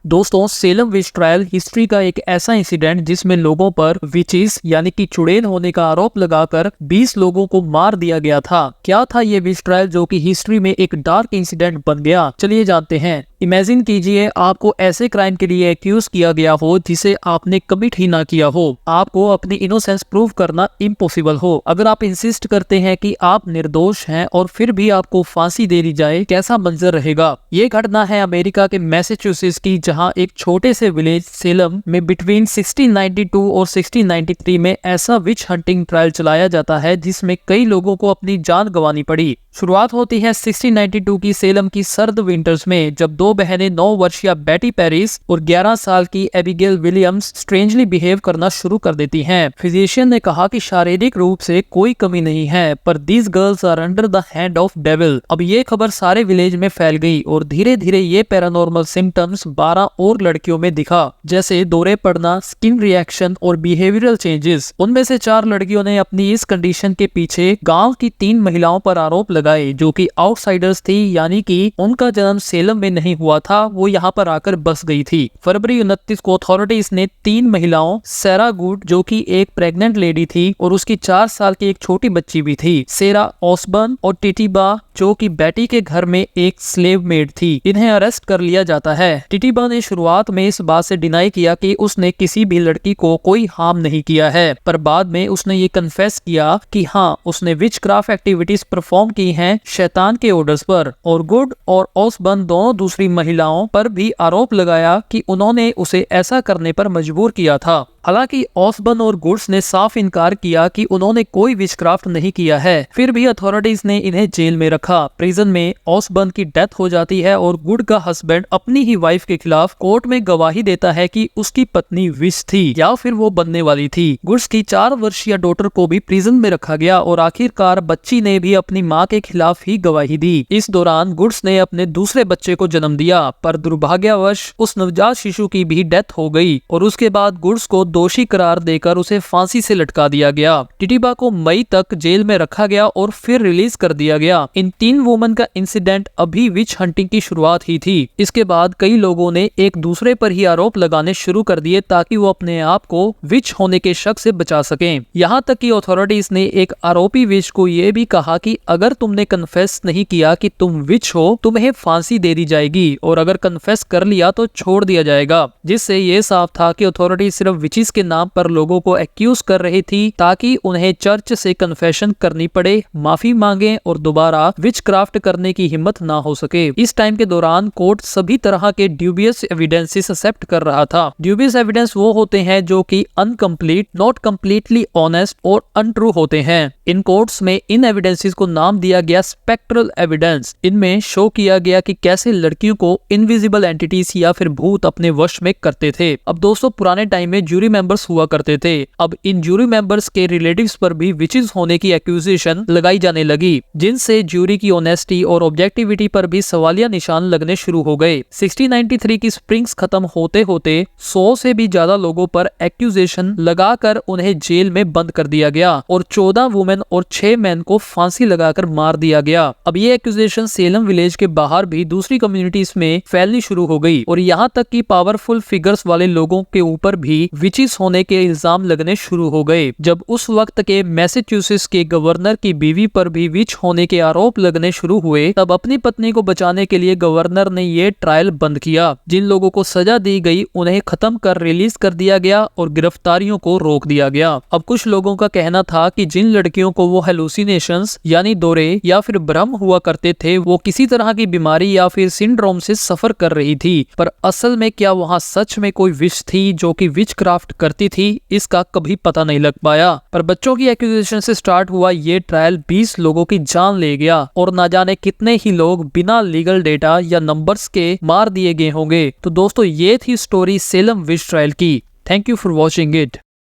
दोस्तों, सेलम विच trial history का एक ऐसा इंसिडेंट जिसमें लोगों पर विचेस यानी कि चुड़ैल होने का आरोप लगाकर 20 लोगों को मार दिया गया था। क्या था ये विच ट्रायल जो कि हिस्ट्री में एक डार्क इंसिडेंट बन गया? चलिए जानते हैं। इमेजिन कीजिए आपको ऐसे क्राइम के लिए एक्यूज किया गया हो जिसे आपने कमिट ही ना किया हो। आपको अपनी इनोसेंस प्रूव करना इम्पॉसिबल हो। अगर आप इंसिस्ट करते हैं कि आप निर्दोष हैं और फिर भी आपको फांसी दे दी जाए, कैसा मंजर रहेगा? ये घटना है अमेरिका के मैसेच्यूसेट्स की, जहां एक छोटे से विलेज सेलम में बिटवीन 1692 और 1693 में ऐसा विच हंटिंग ट्रायल चलाया जाता है जिसमें कई लोगों को अपनी जान गंवानी पड़ी। शुरुआत होती है 1692 की सेलम की सर्द विंटर्स में, जब दो बहनें 9 वर्षीय बेटी पेरिस और 11 साल की एबिगेल विलियम्स स्ट्रेंजली बिहेव करना शुरू कर देती हैं। फिजिशियन ने कहा कि शारीरिक रूप से कोई कमी नहीं है, पर these girls are under the hand of devil. अब ये खबर सारे विलेज में फैल गई और धीरे धीरे ये पैरानॉर्मल सिम्टम्स 12 और लड़कियों में दिखा, जैसे दौरे पड़ना, स्किन रिएक्शन और बिहेवियरल चेंजेस। उनमें से 4 लड़कियों ने अपनी इस कंडीशन के पीछे गाँव की 3 महिलाओं पर आरोप लगाए जो कि आउटसाइडर्स थी, यानी कि उनका जन्म सेलम में नहीं हुआ था, वो यहाँ पर आकर बस गई थी। फरवरी 29 को अथॉरिटीज ने 3 महिलाओं, सेरा गुड जो कि एक प्रेग्नेंट लेडी थी और उसकी 4 साल की एक छोटी बच्ची भी थी, सेरा ऑसबर्न और टिटिबा जो कि बेटी के घर में एक स्लेव मेड थी, इन्हें अरेस्ट कर लिया जाता है। टिटिबा ने शुरुआत में इस बात से डिनाई किया कि उसने किसी भी लड़की को कोई हार्म नहीं किया है, पर बाद में उसने ये कन्फेस किया कि हाँ, उसने विचक्राफ्ट एक्टिविटीज परफॉर्म की हैं शैतान के ऑर्डर्स पर। और गुड और ऑसबर्न दोनों दूसरी महिलाओं पर भी आरोप लगाया कि उन्होंने उसे ऐसा करने पर मजबूर किया था। हालांकि ऑसबर्न और गुड्स ने साफ इनकार किया कि उन्होंने कोई विचक्राफ्ट नहीं किया है। फिर भी अथॉरिटीज ने इन्हें जेल में रखा। प्रिजन में ऑसबर्न की डेथ हो जाती है और गुड का हस्बैंड अपनी ही वाइफ के खिलाफ कोर्ट में गवाही देता है कि उसकी पत्नी विच थी या फिर वो बनने वाली थी। गुड्स की 4 वर्षीय डॉटर को भी प्रिजन में रखा गया और आखिरकार बच्ची ने भी अपनी माँ के खिलाफ ही गवाही दी। इस दौरान गुड्स ने अपने दूसरे बच्चे को जन्म दिया, पर दुर्भाग्यवश उस नवजात शिशु की भी डेथ हो गई और उसके बाद गुड्स को दोषी करार देकर उसे फांसी से लटका दिया गया। टिटिबा को मई तक जेल में रखा गया और फिर रिलीज कर दिया गया। इन 3 वुमन का इंसिडेंट अभी विच हंटिंग की शुरुआत ही थी। इसके बाद कई लोगों ने एक दूसरे पर ही आरोप लगाने शुरू कर दिए ताकि वो अपने आप को विच होने के शक से बचा सकें। यहाँ तक कि अथॉरिटीज ने एक आरोपी विच को ये भी कहा कि अगर तुमने कन्फेस नहीं किया कि तुम विच हो, तुम्हें फांसी दे दी जाएगी, और अगर कन्फेस कर लिया तो छोड़ दिया जाएगा। जिससे ये साफ था कि अथॉरिटी सिर्फ विचिस के नाम पर लोगों को एक्यूज कर रही थी ताकि उन्हें चर्च से कन्फेशन करनी पड़े, माफी मांगे और दोबारा विचक्राफ्ट करने की हिम्मत ना हो सके। इस टाइम के दौरान कोर्ट सभी तरह के ड्यूबियस एविडेंसेस एक्सेप्ट कर रहा था। ड्यूबियस एविडेंस वो होते हैं जो कि अनकम्प्लीट, नॉट कम्प्लीटली ऑनेस्ट और अनट्रू होते हैं। इन कोर्ट्स में इन एविडेंसेस को नाम दिया गया स्पेक्ट्रल एविडेंस। इनमें शो किया गया कि कैसे लड़कियों को इनविजिबल एंटिटीज या फिर भूत अपने वश में करते थे। अब दोस्तों, पुराने टाइम में ज्यूरी मेंबर्स हुआ करते थे। अब इन ज्यूरी मेंबर्स के रिलेटिव्स पर भी विचेस होने की एक्यूजेशन लगाई जाने लगी, जिनसे ज्यूरी की ऑनेस्टी और ऑब्जेक्टिविटी पर भी सवालिया निशान लगने शुरू हो गए। 1693 की स्प्रिंग्स खत्म होते होते 100 से भी ज्यादा लोगों पर एक्यूजेशन लगाकर उन्हें जेल में बंद कर दिया गया और 14 वुमेन और 6 मैन को फांसी लगाकर मार दिया गया। अब ये एक्यूजेशन सेलम विलेज के बाहर भी दूसरी कम्युनिटीज में फैलनी शुरू हो गई और यहाँ तक कि पावरफुल फिगर्स वाले लोगों के ऊपर भी विचिस होने के इल्जाम लगने शुरू हो गए। जब उस वक्त के मैसेच्यूसेट्स के गवर्नर की बीवी पर भी विच होने के आरोप लगने शुरू हुए, तब अपनी पत्नी को बचाने के लिए गवर्नर ने ये ट्रायल बंद किया। जिन लोगों को सजा दी गई उन्हें खत्म कर रिलीज कर दिया गया और गिरफ्तारियों को रोक दिया गया। अब कुछ लोगों का कहना था कि जिन लड़कियों को वो हेलुसिनेशंस यानी दौरे या फिर भ्रम हुआ करते थे, वो किसी तरह की बीमारी या फिर सिंड्रोम से सफर कर रही थी, पर असल में क्या वहाँ सच में कोई विच थी जो कि विचक्राफ्ट करती थी, इसका कभी पता नहीं लग पाया। पर बच्चों की एक्यूजेशन से स्टार्ट हुआ ये ट्रायल 20 लोगों की जान ले गया और ना जाने कितने ही लोग बिना लीगल डेटा या नंबर्स के मार दिए गए होंगे। तो दोस्तों, ये थी स्टोरी सेलम विच ट्रायल की। Thank you for watching it.